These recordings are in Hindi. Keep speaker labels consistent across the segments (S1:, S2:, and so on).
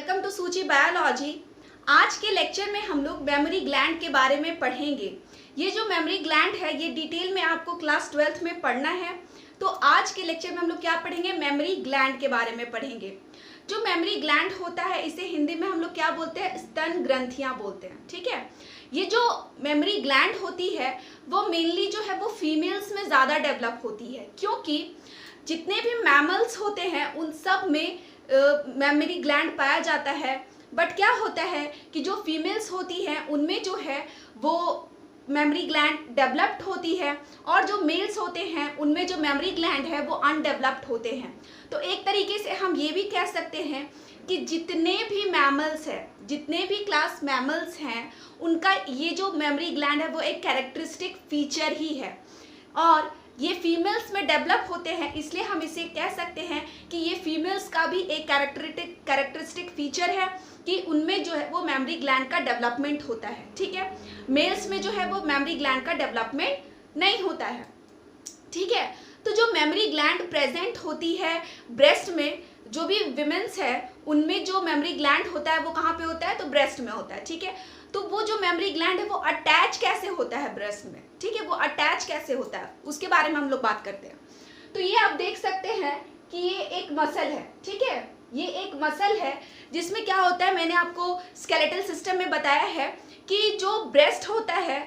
S1: वेलकम टू सूची बायोलॉजी। आज के लेक्चर में हम लोग मेमोरी ग्लैंड के बारे में पढ़ेंगे। ये जो मेमोरी ग्लैंड है ये डिटेल में आपको क्लास 12th में पढ़ना है। तो आज के लेक्चर में हम लोग क्या पढ़ेंगे, मेमोरी ग्लैंड के बारे में पढ़ेंगे। जो मेमोरी ग्लैंड होता है इसे हिंदी में हम लोग क्या बोलते हैं, स्तन ग्रंथियां बोलते हैं। ठीक है, ये जो मेमोरी ग्लैंड होती है वो मेनली जो है वो फीमेल्स में ज़्यादा डेवलप होती है, क्योंकि जितने भी मैमल्स होते हैं उन सब में मेमोरी ग्लैंड पाया जाता है। बट क्या होता है कि जो फीमेल्स होती हैं उनमें जो है वो मेमोरी ग्लैंड डेवलप्ड होती है, और जो मेल्स होते हैं उनमें जो मेमोरी ग्लैंड है वो अनडेवलप्ड होते हैं। तो एक तरीके से हम ये भी कह सकते हैं कि जितने भी मैमल्स हैं, जितने भी क्लास मैमल्स हैं, उनका ये जो मेमोरी ग्लैंड है वो एक कैरेक्टरिस्टिक फीचर ही है, और ये फीमेल्स में डेवलप होते हैं। इसलिए हम इसे कह सकते हैं कि ये फीमेल्स का भी एक कैरेक्टरिस्टिक फीचर है कि उनमें जो है वो मेमोरी ग्लैंड का डेवलपमेंट होता है। ठीक है, मेल्स में जो है वो मेमोरी ग्लैंड का डेवलपमेंट नहीं होता है। ठीक है, तो जो मेमोरी ग्लैंड प्रेजेंट होती है ब्रेस्ट में, जो भी विमेंस है उनमें जो मेमोरी ग्लैंड होता है वो कहाँ पे होता है, तो ब्रेस्ट में होता है। ठीक है, तो वो जो मेमोरी ग्लैंड है वो अटैच कैसे होता है ब्रेस्ट में। ठीक है, वो अटैच कैसे होता है उसके बारे में हम लोग बात करते हैं। तो ये आप देख सकते हैं कि ये एक मसल है। ठीक है, ये एक मसल है जिसमें क्या होता है, मैंने आपको स्केलेटल सिस्टम में बताया है कि जो ब्रेस्ट होता है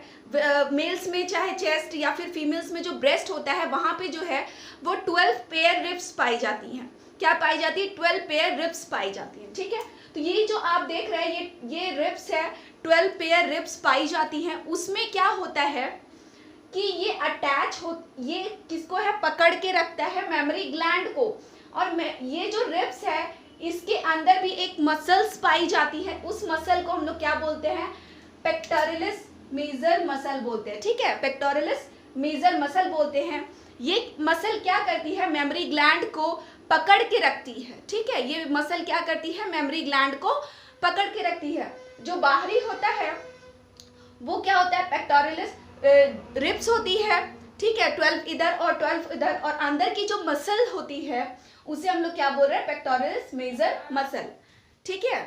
S1: मेल्स में, चाहे चेस्ट या फिर फीमेल्स में जो ब्रेस्ट होता है वहाँ पे जो है वो 12 पेयर रिब्स पाई जाती हैं। क्या पाई जाती है, 12 पेयर रिब्स पाई जाती हैं। ठीक है, तो ये जो आप देख रहे हैं ये रिब्स है, 12 पेयर रिब्स पाई जाती हैं। उसमें क्या होता है कि ये अटैच हो, ये किसको है, पकड़ के रखता है मेमोरी ग्लैंड को। और ये जो रिब्स है इसके अंदर भी एक मसल्स पाई जाती है। उस मसल को हम लोग क्या बोलते हैं, पेक्टोरलिस मेजर मसल बोलते हैं। ठीक है, पेक्टोरलिस मेजर मसल बोलते हैं। ये मसल क्या करती है, मेमोरी ग्लैंड को पकड़ के रखती है। ठीक है, ये मसल क्या करती है, मेमोरी ग्लैंड को पकड़ के रखती है। जो बाहरी होता है वो क्या होता है, पेक्टोरलिस रिब्स होती है। ठीक है, 12 इधर और 12 इधर, और अंदर की जो मसल होती है उसे हम लोग क्या बोल रहे हैं, पेक्टोरलिस मेजर मसल। ठीक है,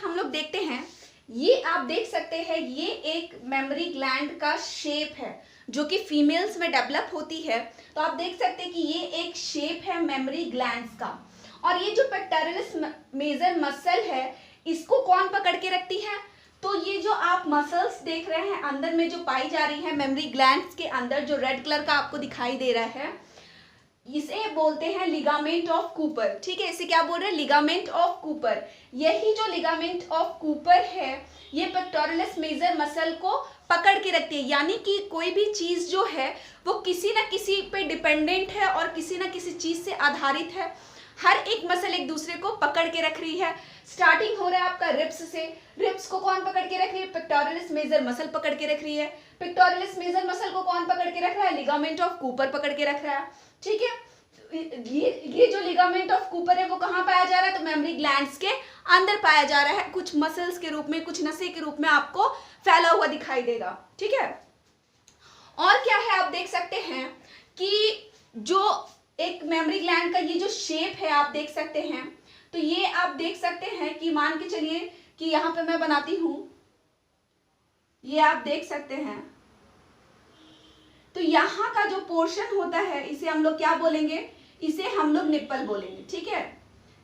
S1: हम लोग देखते हैं, ये आप देख सकते हैं ये एक मेमोरी ग्लैंड का शेप है जो कि फीमेल्स में डेवलप होती है। तो आप देख सकते हैं कि ये एक शेप है मेमोरी ग्लैंड्स का। और ये जो पेक्टोरलिस मेजर मसल है इसको कौन पकड़ के रखती है, तो ये जो आप मसल्स देख रहे हैं अंदर में जो पाई जा रही है मेमोरी ग्लैंड्स के अंदर, जो रेड कलर का आपको दिखाई दे रहा है, इसे बोलते हैं लिगामेंट ऑफ कूपर। ठीक है, इसे क्या बोल रहे हैं, लिगामेंट ऑफ कूपर। यही जो लिगामेंट ऑफ कूपर है ये पेक्टोरलिस मेजर मसल को पकड़ के रखती है। यानी कि कोई भी चीज जो है वो किसी ना किसी पे डिपेंडेंट है और किसी ना किसी चीज से आधारित है। हर एक मसल एक दूसरे को पकड़ के रख रही है। स्टार्टिंग हो रहा है आपका रिब्स से, रिब्स को कौन पकड़ के रख रही है, पेक्टोरलिस मेजर मसल पकड़ के रख रही है। पेक्टोरलिस मेजर मसल को कौन पकड़ के रख रहा है, लिगामेंट ऑफ कूपर पकड़ के रख रहा है। ठीक है, ये जो लिगामेंट ऑफ कूपर है वो कहाँ पाया जा रहा है, तो मेमोरी ग्लैंड्स के अंदर पाया जा रहा है। कुछ मसल्स के रूप में, कुछ नसें के रूप में आपको फैला हुआ दिखाई देगा। ठीक है, और क्या है आप देख सकते हैं कि जो एक मेमोरी ग्लैंड का ये जो शेप है आप देख सकते हैं, तो ये आप देख सकते हैं कि मान के चलिए कि यहाँ पे मैं बनाती हूँ, ये आप देख सकते हैं। तो यहाँ का जो पोर्शन होता है इसे हम लोग क्या बोलेंगे, इसे हम लोग निप्पल बोलेंगे। ठीक है,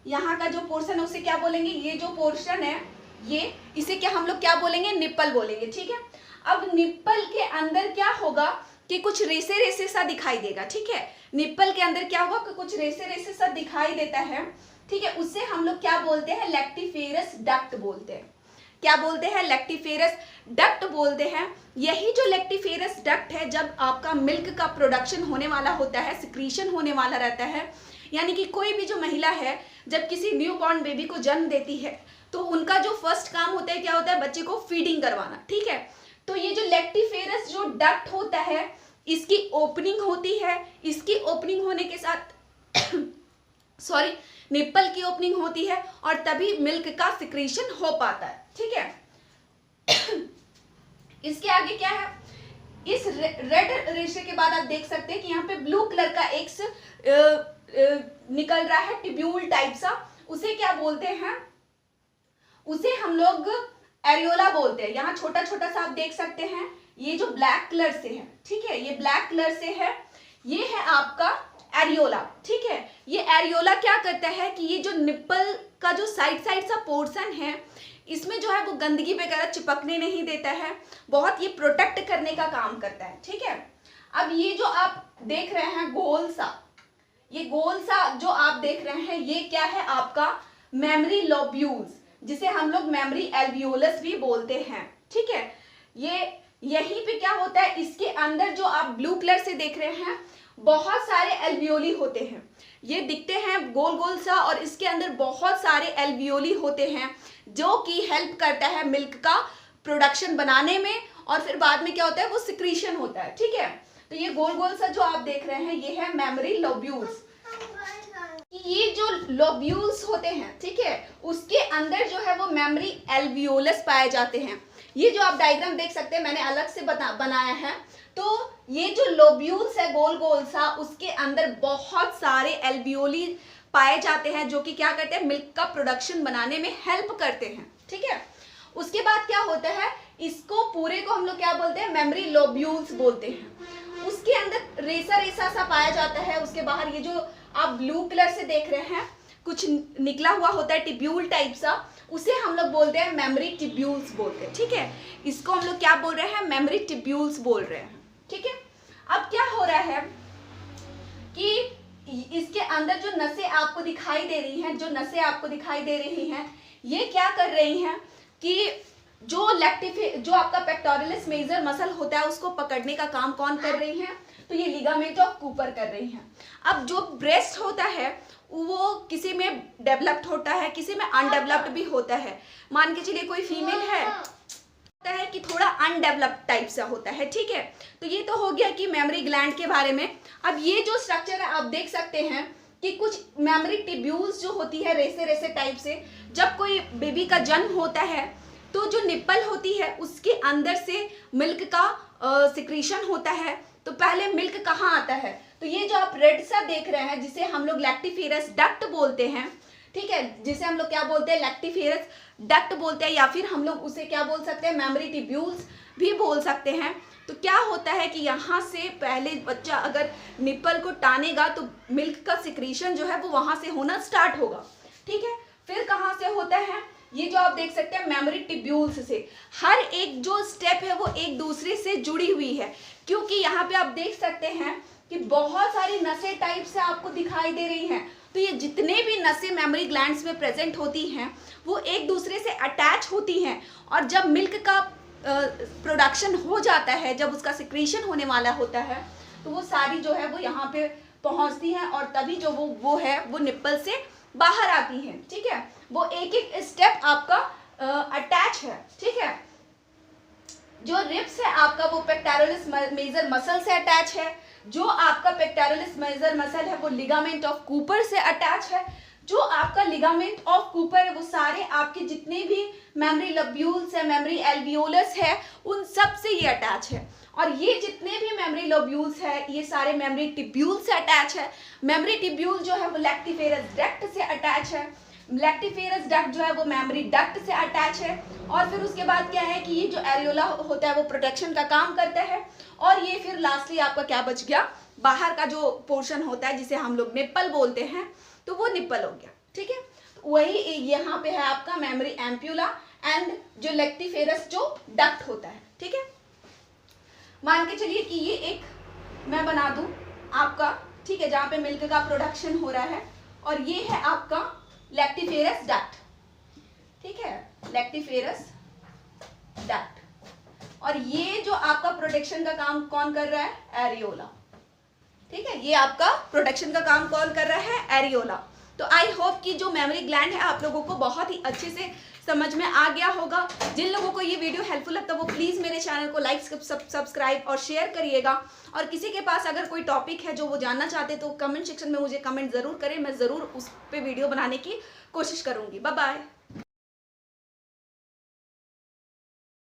S1: यहाँ का जो पोर्शन है उसे क्या बोलेंगे, ये जो पोर्शन है ये, इसे क्या हम लोग क्या बोलेंगे, निप्पल बोलेंगे। ठीक है, अब निप्पल के अंदर क्या होगा कि कुछ रेसे रेसे सा दिखाई देगा। ठीक है, निप्पल के अंदर क्या होगा कि कुछ रेसे रेसे सा दिखाई देता है। ठीक है, उससे हम लोग क्या बोलते हैं, लैक्टिफेरस डक्ट बोलते हैं। क्या बोलते हैं, लैक्टिफेरस डक्ट बोलते हैं। यही जो लैक्टिफेरस डक्ट है, जब आपका मिल्क का प्रोडक्शन होने वाला होता है, सिक्रीशन होने वाला रहता है, यानी कि कोई भी जो महिला है जब किसी न्यू बॉर्न बेबी को जन्म देती है तो उनका जो फर्स्ट काम होता है क्या होता है, बच्चे को फीडिंग करवाना। ठीक है, तो ये जो लैक्टिफेरस जो डक्ट होता है इसकी ओपनिंग होती है। इसकी ओपनिंग होने के साथ सॉरी निप्पल की ओपनिंग होती है और तभी मिल्क का सिक्रीशन हो पाता है। ठीक है, इसके आगे क्या है, इस रेड रेशे के बाद आप देख सकते हैं कि यहाँ पे ब्लू कलर का एक निकल रहा है टिब्यूल टाइप सा, उसे क्या बोलते हैं, हम लोग एरियोला बोलते हैं। यहाँ छोटा छोटा सा आप देख सकते हैं, ये जो ब्लैक कलर से है, ठीक है, ये ब्लैक कलर से है, ये है आपका एरियोला, ठीक है। ये एरियोला क्या करता है कि ये जो निप्पल का जो साइड साइड सा पोर्शन है, इसमें जो है वो गंदगी वगैरह चिपकने नहीं देता है, बहुत ये प्रोटेक्ट करने का काम करता है, ठीक है। अब ये जो आप देख रहे हैं गोल सा, ये गोल सा जो आप देख रहे हैं, ये क्या है आपका मेमोरी लोब्यूल्स, जिसे हम लोग मेमोरी एल्वियोलस भी बोलते हैं, ठीक है। ये यहीं पे क्या होता है, इसके अंदर जो आप ब्लू कलर से देख रहे हैं बहुत सारे एल्वियोली होते हैं, ये दिखते हैं गोल गोल सा, और इसके अंदर बहुत सारे एल्वियोली होते हैं जो कि हेल्प करता है मिल्क का प्रोडक्शन बनाने में, और फिर बाद में क्या होता है वो सिक्रीशन होता है, ठीक है। तो ये गोल गोल सा जो आप देख रहे हैं ये है मेमोरी लोब्यूल्स। ये जो लोब्यूल्स होते हैं, ठीक है, उसके अंदर जो है वो मेमोरी एल्वियोलस पाए जाते हैं। ये जो आप डायग्राम देख सकते हैं मैंने अलग से बनाया है, तो ये जो लोब्यूल्स है गोल गोल सा, उसके अंदर बहुत सारे एल्वियोली पाए जाते हैं जो कि क्या करते हैं मिल्क का प्रोडक्शन बनाने में हेल्प करते हैं, ठीक है। उसके बाद क्या होता है, इसको पूरे को हम लोग क्या बोलते हैं मेमोरी लोब्यूल्स बोलते हैं। उसके अंदर रेसा रेसा सा पाया जाता है, उसके बाहर ये जो आप ब्लू कलर से देख रहे हैं कुछ निकला हुआ होता है टिब्यूल टाइप सा, उसे हम लोग बोलते हैं मेमोरी टिब्यूल्स बोलते हैं, ठीक है। इसको हम लोग क्या बोल रहे हैं मेमोरी टिब्यूल्स बोल रहे हैं, ठीक है। अब क्या हो रहा है कि इसके अंदर जो नसें आपको दिखाई दे रही हैं, जो नसें आपको दिखाई दे रही हैं, ये क्या कर रही हैं कि जो जो आपका पेक्टोरलिस मेजर मसल होता है उसको पकड़ने का काम कौन कर रही है, तो ये लिगामेंट ऑफ कूपर कर रही हैं। अब जो ब्रेस्ट होता है वो किसी में डेवलप्ड होता है, किसी में अनडेवलप्ड भी होता है। मान के चलिए कोई फीमेल है कि थोड़ा अनडेवलप्ड टाइप सा होता है, ठीक है। तो ये तो हो गया कि मेमोरी ग्लैंड के बारे में। अब ये जो स्ट्रक्चर है आप देख सकते हैं कि कुछ मेमोरी टिब्यूल्स जो होती है रेसे रेसे टाइप से, जब कोई बेबी का जन्म होता है तो जो निप्पल होती है उसके अंदर से मिल्क का सिक्रीशन होता है। तो पहले मिल्क कहाँ आता है, तो ये जो आप रेड सा देख रहे हैं जिसे हम लोग लैक्टिफेरस डक्ट बोलते हैं, ठीक है, जिसे हम लोग क्या बोलते हैं लैक्टिफेरस डक्ट बोलते हैं, या फिर हम लोग उसे क्या बोल सकते हैं मेमोरी टिब्यूल्स भी बोल सकते हैं। तो क्या होता है कि यहाँ से पहले बच्चा अगर निप्पल को टानेगा तो मिल्क का सिक्रीशन जो है वो वहाँ से होना स्टार्ट होगा, ठीक है। फिर कहाँ से होता है, ये जो आप देख सकते हैं मेमोरी टिब्यूल्स से। हर एक जो स्टेप है वो एक दूसरे से जुड़ी हुई है, क्योंकि यहाँ पे आप देख सकते हैं कि बहुत सारी नसें टाइप से आपको दिखाई दे रही हैं। तो ये जितने भी नसें मेमोरी ग्लैंड्स में प्रेजेंट होती हैं वो एक दूसरे से अटैच होती हैं, और जब मिल्क का प्रोडक्शन हो जाता है, जब उसका सिक्रीशन होने वाला होता है, तो वो सारी जो है वो यहाँ पे पहुँचती हैं, और तभी जो वो है वो निप्पल से बाहर आती है, ठीक है। वो एक एक स्टेप आपका अटैच है, ठीक है। जो रिब्स है आपका वो पेक्टोरलिस मेजर मसल से अटैच है, जो आपका पेक्टोरलिस मेजर मसल है वो लिगामेंट ऑफ कूपर से अटैच है, जो आपका लिगामेंट ऑफ कूपर है वो सारे आपके जितने भी मेमोरी लोब्यूल्स है, मेमोरी एल्वियोलस है, उन सब से ये अटैच है। और ये जितने भी मेमोरी लोब्यूल्स है ये सारे मेमोरी टिब्यूल से अटैच है। मेमोरी टिब्यूल जो है वो लैक्टिफेरस डक्ट से अटैच है, लैक्टिफेरस डक्ट जो है वो मेमोरी डक्ट से अटैच है। और फिर उसके बाद क्या है कि ये जो एरियोला होता है वो प्रोटेक्शन का काम करता है, और ये फिर लास्टली आपका क्या बच गया, बाहर का जो पोर्शन होता है जिसे हम लोग निप्पल बोलते हैं, तो वो निप्पल हो गया, ठीक है। वही यहाँ पे है आपका मेमोरी एम्प्यूला एंड जो लैक्टिफेरस जो डक्ट होता है, ठीक है। मान के चलिए कि ये एक मैं बना दूं आपका, ठीक है, जहाँ पे मिल्क का प्रोडक्शन हो रहा है, और ये है आपका लैक्टिफेरस डक्ट, ठीक है, लैक्टिफेरस डक्ट। और ये जो आपका प्रोटेक्शन का काम कौन कर रहा है, एरियोला, ठीक है। ये आपका प्रोटेक्शन का काम कौन कर रहा है, एरियोला। तो आई होप कि जो मेमोरी ग्लैंड है आप लोगों को बहुत ही अच्छे से समझ में आ गया होगा। जिन लोगों को ये वीडियो हेल्पफुल लगता है वो प्लीज़ मेरे चैनल को लाइक, सब्सक्राइब और शेयर करिएगा। और किसी के पास अगर कोई टॉपिक है जो वो जानना चाहते तो कमेंट सेक्शन में मुझे कमेंट ज़रूर करें, मैं ज़रूर उस पर वीडियो बनाने की कोशिश करूँगी। Bye bye.